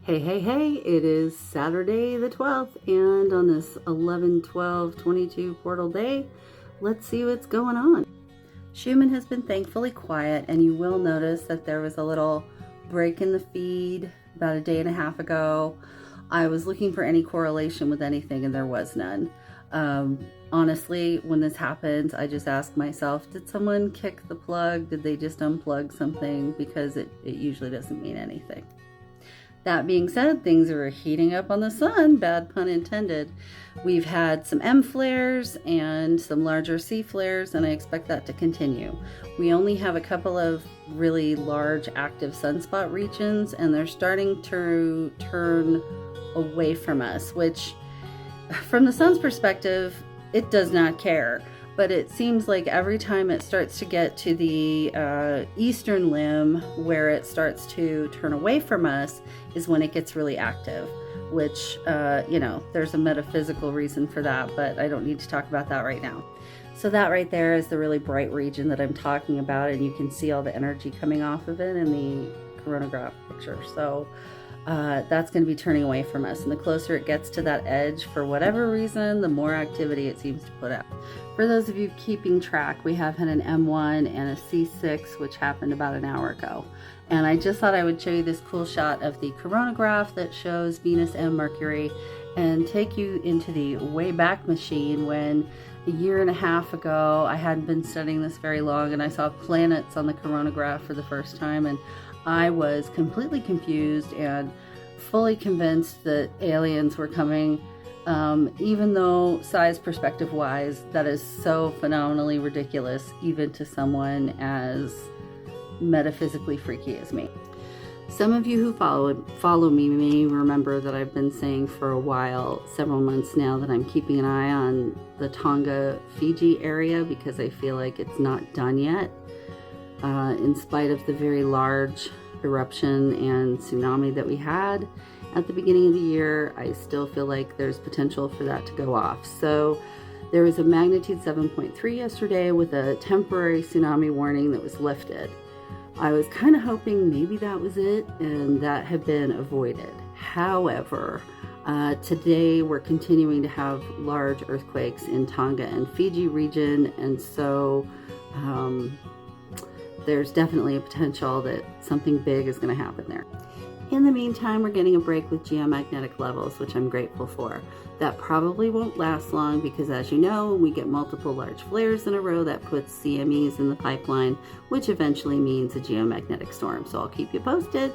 Hey, hey, hey, it is Saturday the 12th, and on this 11/12/22 portal day, let's see what's going on. Schumann has been thankfully quiet, and you will notice that there was a little break in the feed about a day and a half ago. I was looking for any correlation with anything, and there was none. Honestly, when this happens, I just ask myself, did someone kick the plug? Did they just unplug something? Because it usually doesn't mean anything. That being said, things are heating up on the sun, bad pun intended. We've had some M flares and some larger C flares, and I expect that to continue. We only have a couple of really large active sunspot regions, and they're starting to turn away from us, which from the sun's perspective, it does not care. But it seems like every time it starts to get to the eastern limb where it starts to turn away from us is when it gets really active, which, there's a metaphysical reason for that, but I don't need to talk about that right now. So that right there is the really bright region that I'm talking about, and you can see all the energy coming off of it in the coronagraph picture. So that's going to be turning away from us, and the closer it gets to that edge, for whatever reason, the more activity it seems to put out. For those of you keeping track, we have had an M1 and a C6, which happened about an hour ago. And I just thought I would show you this cool shot of the coronagraph that shows Venus and Mercury, and take you into the way back machine when a year and a half ago, I hadn't been studying this very long, and I saw planets on the coronagraph for the first time, and I was completely confused and fully convinced that aliens were coming, even though size perspective wise, that is so phenomenally ridiculous, even to someone as metaphysically freaky as me. Some of you who follow me may remember that I've been saying for a while, several months now, that I'm keeping an eye on the Tonga, Fiji area because I feel like it's not done yet. In spite of the very large eruption and tsunami that we had at the beginning of the year, I still feel like there's potential for that to go off. So there was a magnitude 7.3 yesterday with a temporary tsunami warning that was lifted. I was kind of hoping maybe that was it and that had been avoided. However, today we're continuing to have large earthquakes in Tonga and Fiji region, and so there's definitely a potential that something big is going to happen there. In the meantime, we're getting a break with geomagnetic levels, which I'm grateful for. That probably won't last long because, as you know, we get multiple large flares in a row that puts CMEs in the pipeline, which eventually means a geomagnetic storm. So I'll keep you posted.